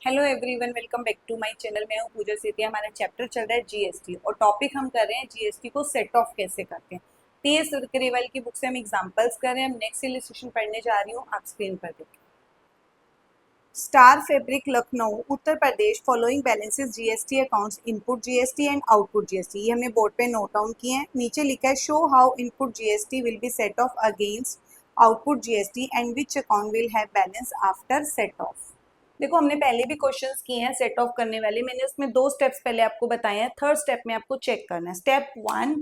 Hello everyone, welcome back to my channel. मैं हूं पूजा सेतिया। हमारा चैप्टर चल रहा है जीएसटी और टॉपिक हम कर रहे हैं जीएसटी को सेट ऑफ कैसे करते हैं। टीएस ग्रेवाल की बुक से हम एग्जांपल्स कर रहे हैं। हम नेक्स्ट इलस्ट्रेशन पढ़ने जा रही हूँ, आप स्क्रीन पर देखिए। Star fabric Lucknow Uttar Pradesh following balances GST accounts input GST and output GST. ये हमने बोर्ड पे नोट डाउन किए हैं। नीचे लिखा है show how input GST will be set of against output GST and which account will have balance after set of. देखो, हमने पहले भी क्वेश्चंस किए हैं सेट ऑफ करने वाले। मैंने उसमें 2 स्टेप्स पहले आपको बताए हैं। थर्ड स्टेप में आपको चेक करना है। Step 1,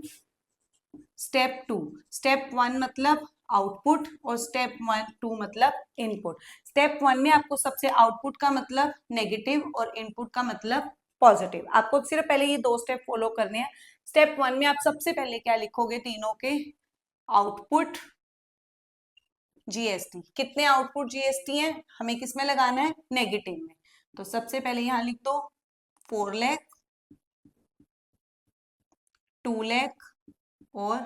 step 2। स्टेप 1 मतलब आउटपुट और स्टेप 2 मतलब इनपुट। स्टेप 1 में आपको सबसे आउटपुट का मतलब नेगेटिव और इनपुट का मतलब पॉजिटिव। आपको सिर्फ पहले ये 2 स्टेप फॉलो करने हैं। स्टेप 1 में आप सबसे पहले क्या लिखोगे? तीनों के आउटपुट जीएसटी। कितने आउटपुट जीएसटी हैं? हमें किस में लगाना है? नेगेटिव में। तो सबसे पहले यहां लिख दो 4 लाख, 2 लाख और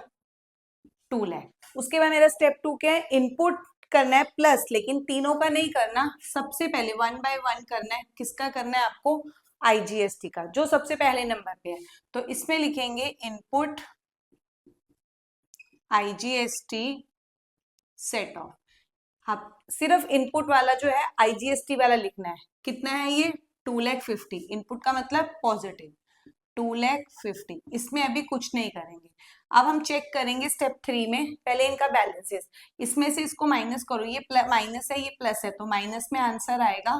2 लाख। उसके बाद मेरा स्टेप 2 क्या है? इनपुट करना है प्लस, लेकिन तीनों का नहीं करना। सबसे पहले 1 बाय 1 करना है। किसका करना है आपको? आईजीएसटी का, जो सबसे पहले नंबर पे है। तो इसमें लिखेंगे इनपुट आईजीएसटी सेट ऑफ। हाँ, सिर्फ इनपुट वाला जो है आईजीएसटी वाला लिखना है। कितना है ये? 2,50,000। इनपुट का मतलब पॉजिटिव 2,50,000। इसमें अभी कुछ नहीं करेंगे। अब हम चेक करेंगे स्टेप 3 में। पहले इनका बैलेंसेस, इसमें से इसको माइनस करो। ये माइनस है, ये प्लस है, तो माइनस में आंसर आएगा,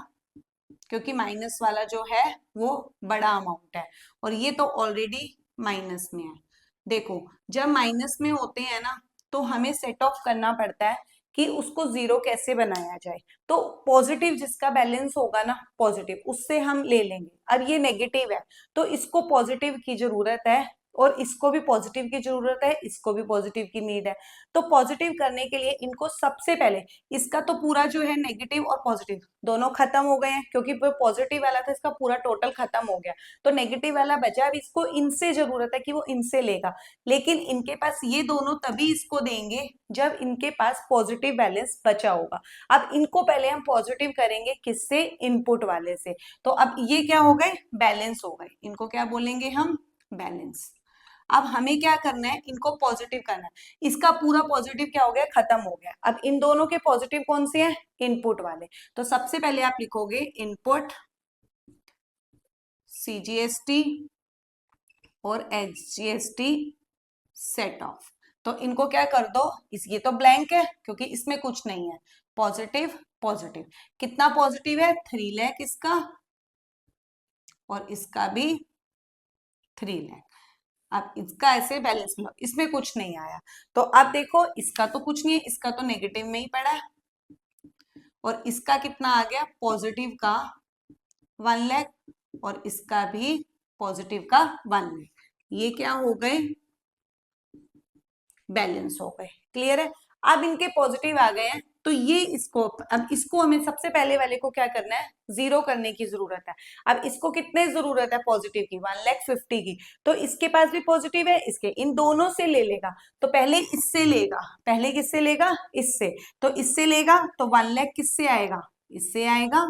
क्योंकि माइनस वाला जो है वो बड़ा अमाउंट है और ये तो ऑलरेडी माइनस में है। देखो, जब माइनस में होते हैं ना, तो हमें सेट ऑफ करना पड़ता है कि उसको जीरो कैसे बनाया जाए। तो पॉजिटिव जिसका बैलेंस होगा ना, पॉजिटिव, उससे हम ले लेंगे। अब ये नेगेटिव है तो इसको पॉजिटिव की जरूरत है और इसको भी पॉजिटिव की जरूरत है, इसको भी पॉजिटिव की नीड है। तो पॉजिटिव करने के लिए इनको सबसे पहले, इसका तो पूरा जो है नेगेटिव और पॉजिटिव दोनों खत्म हो गए हैं, क्योंकि पॉजिटिव वाला था इसका पूरा टोटल खत्म हो गया। तो नेगेटिव वाला बचा। अब इसको इनसे जरूरत है कि वो इनसे लेगा, लेकिन इनके पास ये दोनों तभी इसको देंगे जब इनके पास पॉजिटिव बैलेंस बचा होगा। अब इनको पहले हम पॉजिटिव करेंगे, किससे? इनपुट वाले से। तो अब ये क्या हो गए? बैलेंस हो गए। इनको क्या बोलेंगे हम? बैलेंस। अब हमें क्या करना है? इनको पॉजिटिव करना है। इसका पूरा पॉजिटिव क्या हो गया? खत्म हो गया। अब इन दोनों के पॉजिटिव कौन से हैं? इनपुट वाले। तो सबसे पहले आप लिखोगे इनपुट सीजीएसटी और एचजीएसटी सेट ऑफ। तो इनको क्या कर दो? ये तो ब्लैंक है क्योंकि इसमें कुछ नहीं है। Positive positive. कितना पॉजिटिव है? 3 लाख इसका और इसका भी 3 लाख। अब इसका ऐसे बैलेंस लो, इसमें कुछ नहीं आया। तो अब देखो, इसका तो कुछ नहीं है, इसका तो नेगेटिव में ही पड़ा है और इसका कितना आ गया? पॉजिटिव का 1 लाख और इसका भी पॉजिटिव का 1 लाख। ये क्या हो गए? बैलेंस हो गए। क्लियर है? अब इनके पॉजिटिव आ गए हैं तो ये इसको, अब इसको हमें सबसे पहले वाले को क्या करना है? जीरो करने की जरूरत है। अब इसको कितने जरूरत है? पॉजिटिव की 1,50,000 की। तो इसके पास भी पॉजिटिव है, इसके इन दोनों से ले लेगा। तो पहले इससे लेगा। पहले किससे लेगा? इससे। तो इससे लेगा तो 1 लाख किससे आएगा? इससे आएगा।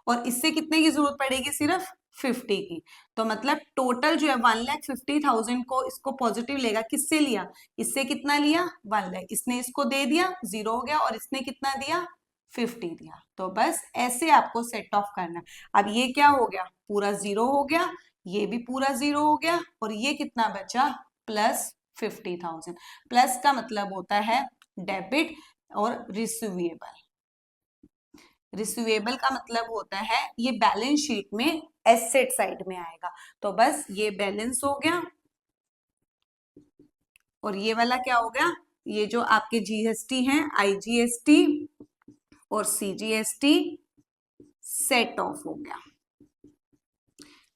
और इससे कितने की जरूरत पड़ेगी? सिर्फ 50 की। तो मतलब टोटल जो है 1,50,000 को इसको पॉजिटिव लेगा। किससे लिया? इससे कितना लिया? 1 लाख। इसने इसको दे दिया, जीरो हो गया, और इसने कितना दिया? 50 दिया। तो बस ऐसे आपको सेट ऑफ करना है। अब ये क्या हो गया? पूरा जीरो हो गया, ये भी पूरा जीरो हो गया, और ये कितना बचा? प्लस 50,000। प्लस का मतलब होता है डेबिट और रिसीवेबल। रिसीवेबल का मतलब होता है ये बैलेंस शीट में एसेट साइड में आएगा। तो बस ये बैलेंस हो गया और ये वाला क्या हो गया? ये जो आपके जीएसटी हैं, आईजीएसटी और सीजीएसटी सेट ऑफ हो गया।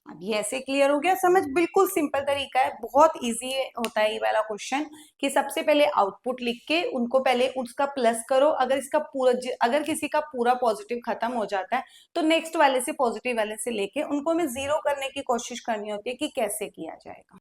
अब ये ऐसे क्लियर हो गया? समझ? बिल्कुल सिंपल तरीका है, बहुत इजी होता है ये वाला क्वेश्चन। कि सबसे पहले आउटपुट लिख के उनको पहले उसका प्लस करो। अगर इसका पूरा, अगर किसी का पूरा पॉजिटिव खत्म हो जाता है तो नेक्स्ट वाले से, पॉजिटिव वाले से लेके उनको हमें जीरो करने की कोशिश करनी होती है कि कैसे किया जाएगा।